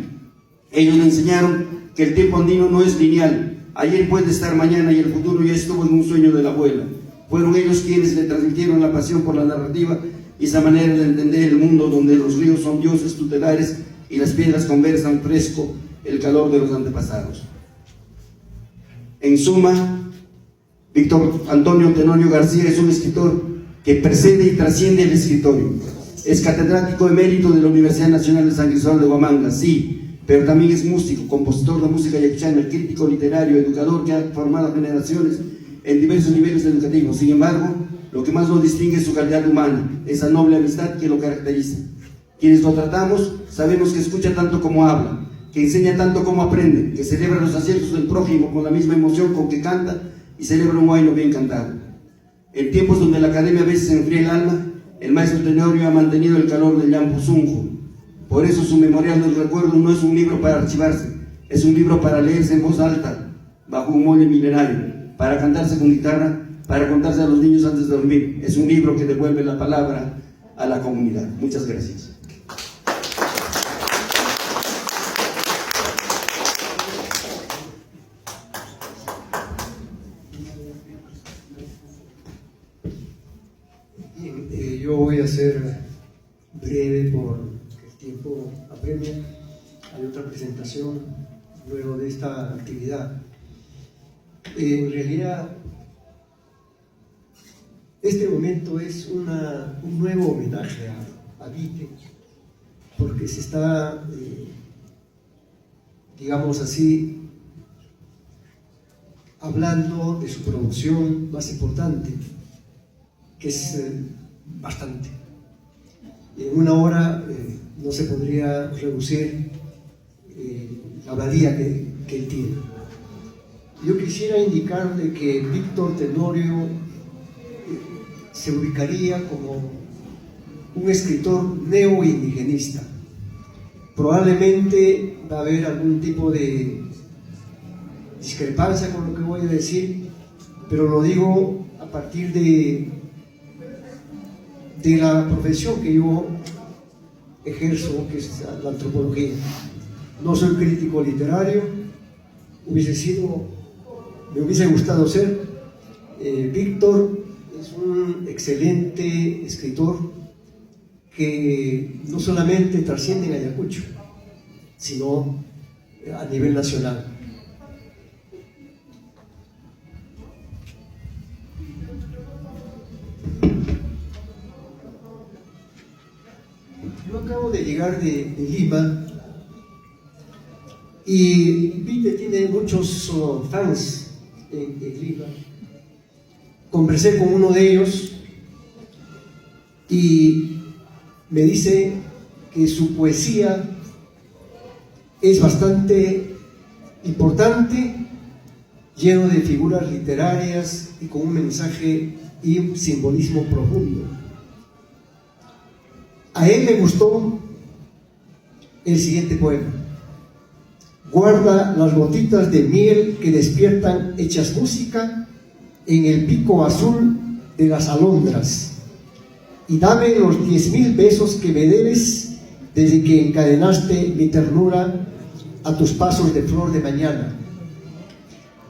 Ellos le enseñaron que el tiempo andino no es lineal. Ayer puede estar mañana y el futuro ya estuvo en un sueño de la abuela. Fueron ellos quienes le transmitieron la pasión por la narrativa y esa manera de entender el mundo donde los ríos son dioses tutelares y las piedras conversan fresco el calor de los antepasados. En suma, Víctor Antonio Tenorio García es un escritor que precede y trasciende el escritorio. Es catedrático emérito de la Universidad Nacional de San Cristóbal de Huamanga, sí, pero también es músico, compositor de música yaquichana, crítico literario, educador que ha formado generaciones en diversos niveles educativos. Sin embargo, lo que más lo distingue es su calidad humana, esa noble amistad que lo caracteriza. Quienes lo tratamos sabemos que escucha tanto como habla, que enseña tanto como aprende, que celebra los aciertos del prójimo con la misma emoción con que canta y celebra un huayno bien cantado. En tiempos donde la academia a veces se enfría el alma, el maestro Tenorio ha mantenido el calor del Llampo Zunjo. Por eso su Memorial del Recuerdo no es un libro para archivarse, es un libro para leerse en voz alta, bajo un molde milenario, para cantarse con guitarra, para contarse a los niños antes de dormir. Es un libro que devuelve la palabra a la comunidad. Muchas gracias. Yo voy a ser breve porque el tiempo apremia. Hay otra presentación luego de esta actividad. En realidad, este momento es un nuevo homenaje a Vite, porque se está, digamos así, hablando de su producción más importante, que es bastante. En una hora no se podría reducir la valía que él tiene. Yo quisiera indicar de que Víctor Tenorio se ubicaría como un escritor neoindigenista. Probablemente va a haber algún tipo de discrepancia con lo que voy a decir, pero lo digo a partir de la profesión que yo ejerzo, que es la antropología. No soy crítico literario, me hubiese gustado ser. Víctor es un excelente escritor que no solamente trasciende en Ayacucho, sino a nivel nacional. Yo acabo de llegar de Lima y Vite tiene muchos fans en Lima. Conversé con uno de ellos y me dice que su poesía es bastante importante, lleno de figuras literarias y con un mensaje y un simbolismo profundo. A él le gustó el siguiente poema: guarda las gotitas de miel que despiertan hechas música en el pico azul de las alondras, y dame los 10.000 besos que me debes desde que encadenaste mi ternura a tus pasos de flor de mañana.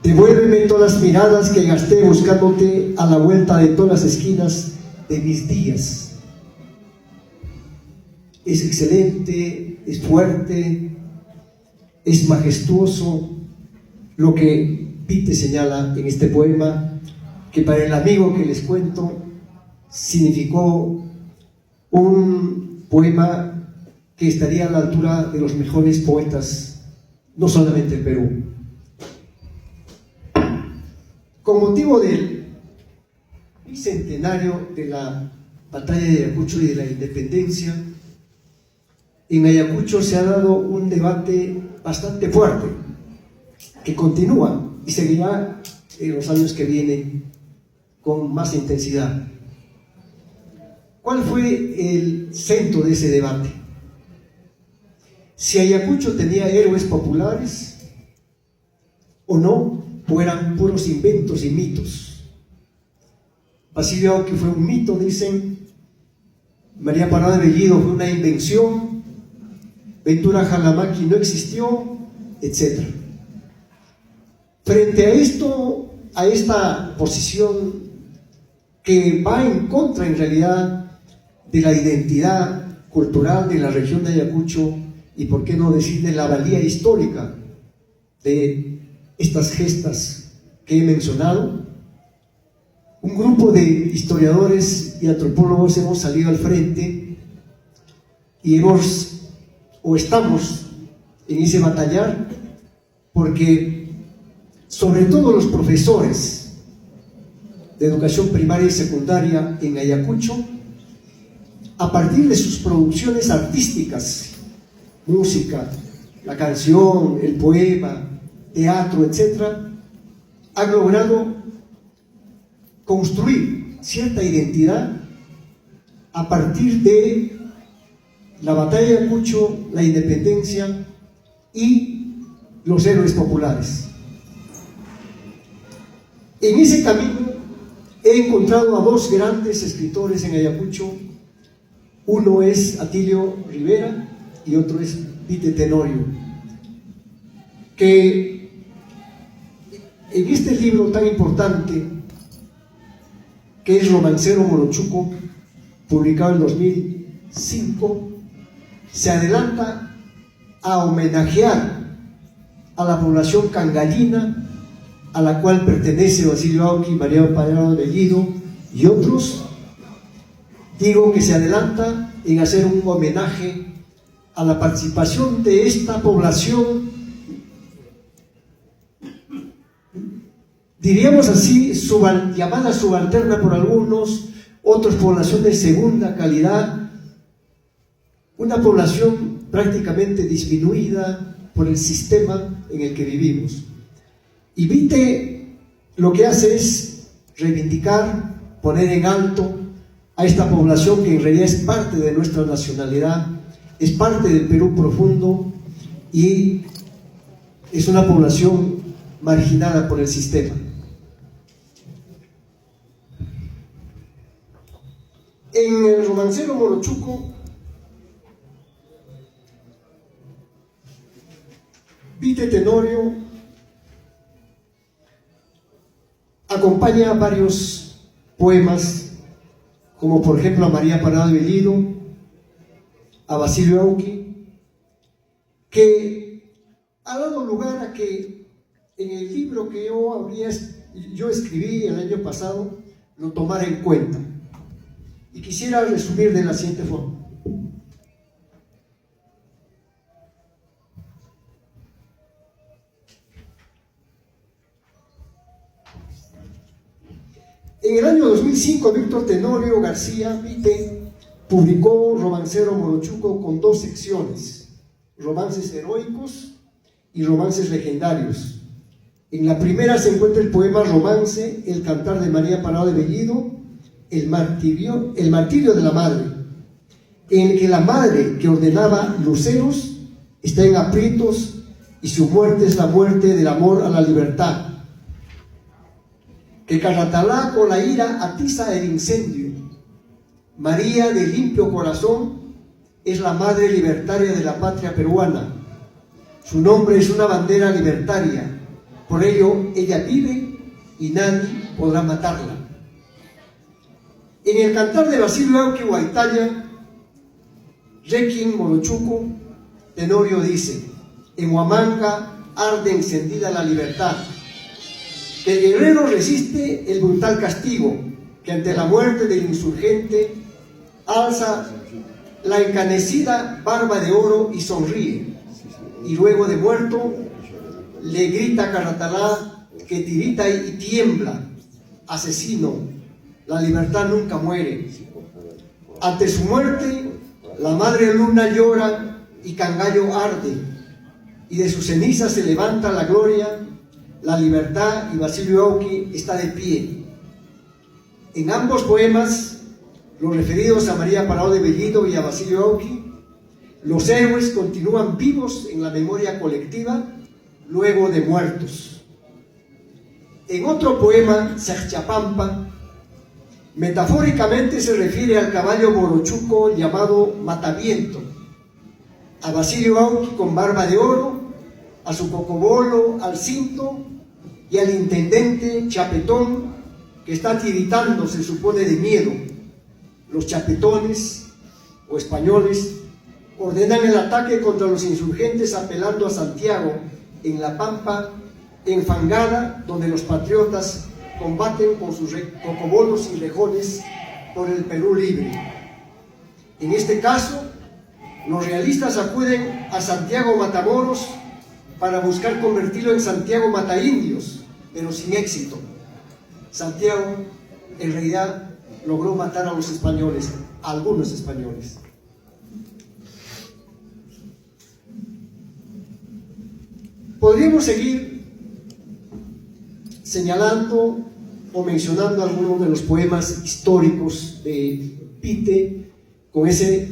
Devuélveme todas las miradas que gasté buscándote a la vuelta de todas las esquinas de mis días. Es excelente, es fuerte, es majestuoso lo que Vite señala en este poema, que para el amigo que les cuento significó un poema que estaría a la altura de los mejores poetas, no solamente del Perú. Con motivo del bicentenario de la batalla de Ayacucho y de la independencia, en Ayacucho se ha dado un debate bastante fuerte, que continúa y seguirá en los años que vienen con más intensidad. ¿Cuál fue el centro de ese debate? Si Ayacucho tenía héroes populares o no, o eran puros inventos y mitos. Basilio Auqui fue un mito, dicen. María Parada de Bellido fue una invención. Ventura Jalamaqui no existió, etc. Frente a esto, a esta posición que va en contra en realidad de la identidad cultural de la región de Ayacucho, y por qué no decir de la valía histórica de estas gestas que he mencionado, un grupo de historiadores y antropólogos hemos salido al frente y estamos en ese batallar, porque sobre todo los profesores de educación primaria y secundaria en Ayacucho, a partir de sus producciones artísticas, música, la canción, el poema, teatro, etc., han logrado construir cierta identidad a partir de la batalla de Ayacucho, la independencia y los héroes populares. En ese camino he encontrado a dos grandes escritores en Ayacucho. Uno es Atilio Rivera y otro es Vite Tenorio, que en este libro tan importante que es Romancero Morochuco, publicado en 2005, se adelanta a homenajear a la población cangallina, a la cual pertenece Basilio Auqui, María Parada de Bellido y otros. Digo que se adelanta en hacer un homenaje a la participación de esta población, diríamos así, llamada subalterna por algunos, otros población de segunda calidad, una población prácticamente disminuida por el sistema en el que vivimos. Y Vite lo que hace es reivindicar, poner en alto a esta población que en realidad es parte de nuestra nacionalidad, es parte del Perú profundo y es una población marginada por el sistema. En el Romancero Morochuco, Vite Tenorio acompaña varios poemas, como por ejemplo a María Parada de Bellido, a Basilio Auqui, que ha dado lugar a que en el libro que yo escribí el año pasado lo tomara en cuenta. Y quisiera resumir de la siguiente forma. En el año 2005, Víctor Tenorio García Vite publicó Romancero Morochuco con 2 secciones: romances heroicos y romances legendarios. En la primera se encuentra el poema romance El cantar de María Parado de Bellido, el martirio de la madre, en el que la madre que ordenaba luceros está en aprietos y su muerte es la muerte del amor a la libertad. Que Carratalá con la ira atiza el incendio. María de limpio corazón es la madre libertaria de la patria peruana. Su nombre es una bandera libertaria. Por ello ella vive y nadie podrá matarla. En el cantar de Basilio Auqui Huaytaya, Requiem Morochuco, Tenorio dice: en Huamanga arde encendida la libertad, que el guerrero resiste el brutal castigo, que ante la muerte del insurgente alza la encanecida barba de oro y sonríe, y luego de muerto le grita a Carratalá que tirita y tiembla: asesino, la libertad nunca muere. Ante su muerte la madre luna llora y Cangallo arde, y de sus cenizas se levanta la gloria, la libertad, y Basilio Auqui está de pie. En ambos poemas, los referidos a María Parado de Bellido y a Basilio Auqui, los héroes continúan vivos en la memoria colectiva luego de muertos. En otro poema, Sachapampa, metafóricamente se refiere al caballo morochuco llamado Mataviento, a Basilio Auqui con barba de oro, a su cocobolo, al cinto, y al intendente chapetón que está tiritando, se supone, de miedo. Los chapetones o españoles ordenan el ataque contra los insurgentes apelando a Santiago, en la pampa enfangada donde los patriotas combaten con sus cocobolos y rejones por el Perú libre. En este caso, los realistas acuden a Santiago Matamoros para buscar convertirlo en Santiago Mataindios, pero sin éxito. Santiago, en realidad, logró matar a los españoles, a algunos españoles. Podríamos seguir señalando o mencionando algunos de los poemas históricos de Pite con ese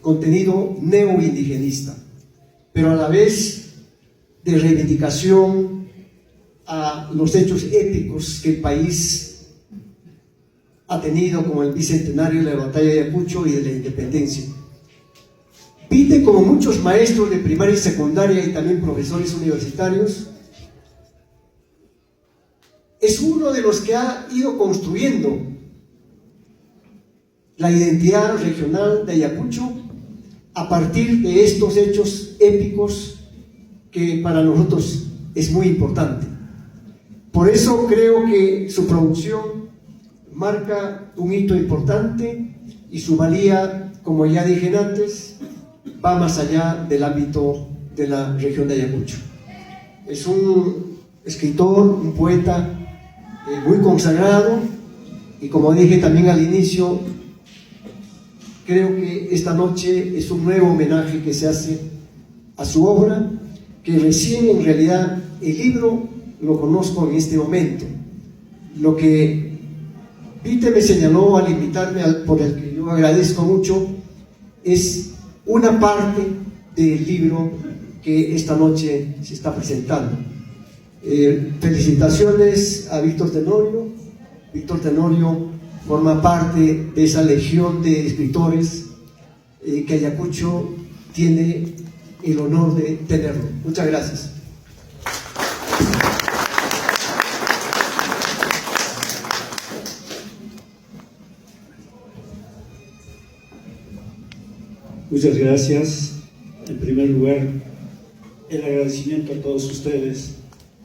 contenido neoindigenista, pero a la vez de reivindicación a los hechos épicos que el país ha tenido, como el bicentenario de la batalla de Ayacucho y de la independencia. Pite, como muchos maestros de primaria y secundaria y también profesores universitarios, es uno de los que ha ido construyendo la identidad regional de Ayacucho a partir de estos hechos épicos que para nosotros es muy importante. Por eso creo que su producción marca un hito importante y su valía, como ya dije antes, va más allá del ámbito de la región de Ayacucho. Es un escritor, un poeta muy consagrado, y como dije también al inicio, creo que esta noche es un nuevo homenaje que se hace a su obra, que recién en realidad el libro lo conozco en este momento. Lo que Pite me señaló al invitarme, por el que yo agradezco mucho, es una parte del libro que esta noche se está presentando. Felicitaciones a Víctor Tenorio. Víctor Tenorio forma parte de esa legión de escritores que Ayacucho tiene el honor de tenerlo. Muchas gracias. Muchas gracias. En primer lugar, el agradecimiento a todos ustedes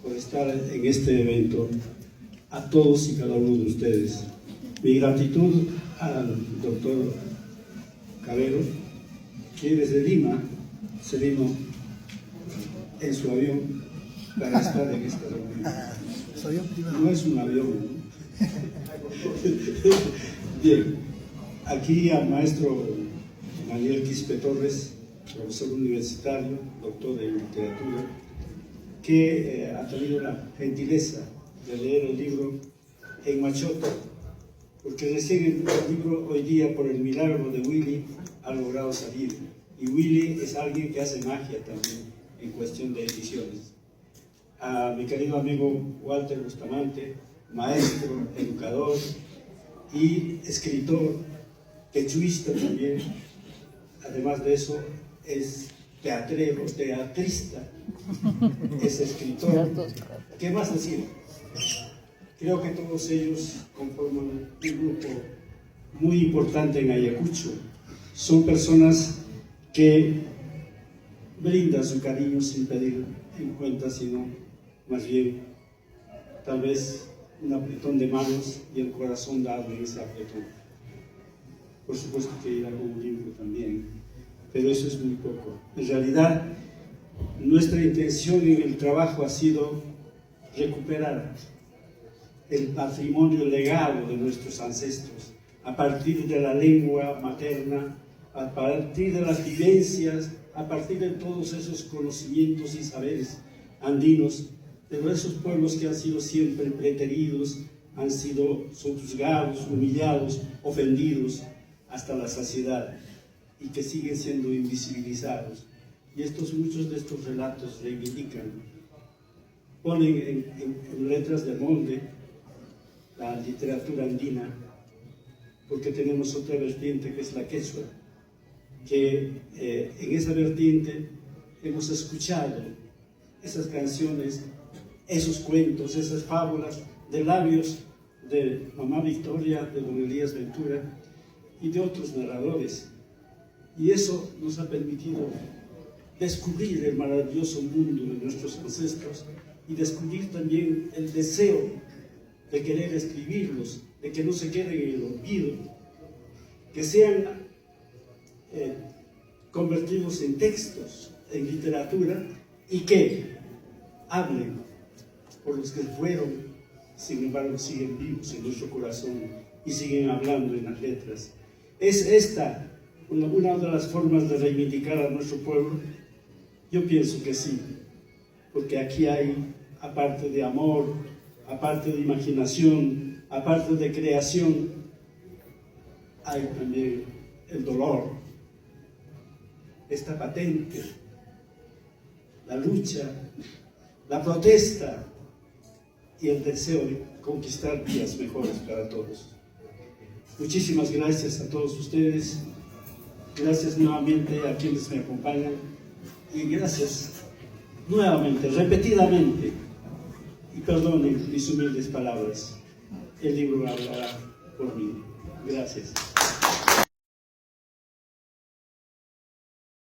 por estar en este evento, a todos y cada uno de ustedes. Mi gratitud al doctor Cabero, que desde Lima se vino en su avión para estar en esta reunión. No es un avión, ¿no? Bien. aquí al maestro Manuel Quispe Torres, profesor universitario, doctor en literatura, que ha tenido la gentileza de leer el libro en Machoto, porque recién el libro hoy día, por el milagro de Willy, ha logrado salir. Y Willy es alguien que hace magia también en cuestión de ediciones. A mi querido amigo Walter Bustamante, maestro, educador y escritor, quechuista también. Además de eso, es teatrero, teatrista, es escritor. ¿Qué más decir? Creo que todos ellos conforman un grupo muy importante en Ayacucho. Son personas que brindan su cariño sin pedir en cuenta, sino más bien tal vez un apretón de manos y el corazón dado en ese apretón. Por supuesto que irá con un libro también, pero eso es muy poco. En realidad, nuestra intención en el trabajo ha sido recuperar el patrimonio legado de nuestros ancestros, a partir de la lengua materna, a partir de las vivencias, a partir de todos esos conocimientos y saberes andinos, de esos pueblos que han sido siempre preteridos, han sido sojuzgados, humillados, ofendidos hasta la saciedad, y que siguen siendo invisibilizados. Y muchos de estos relatos reivindican, ponen en letras de molde la literatura andina, porque tenemos otra vertiente que es la quechua, que en esa vertiente hemos escuchado esas canciones, esos cuentos, esas fábulas de labios de Mamá Victoria, de don Elías Ventura y de otros narradores. Y eso nos ha permitido descubrir el maravilloso mundo de nuestros ancestros y descubrir también el deseo de querer escribirlos, de que no se queden en el olvido, que sean convertidos en textos, en literatura, y que hablen por los que fueron, sin embargo siguen vivos en nuestro corazón y siguen hablando en las letras. ¿Es esta una de las formas de reivindicar a nuestro pueblo? Yo pienso que sí, porque aquí hay, aparte de amor, aparte de imaginación, aparte de creación, hay también el dolor. Está patente la lucha, la protesta y el deseo de conquistar días mejores para todos. Muchísimas gracias a todos ustedes, gracias nuevamente a quienes me acompañan y gracias nuevamente, repetidamente, y perdonen mis humildes palabras, el libro hablará por mí. Gracias.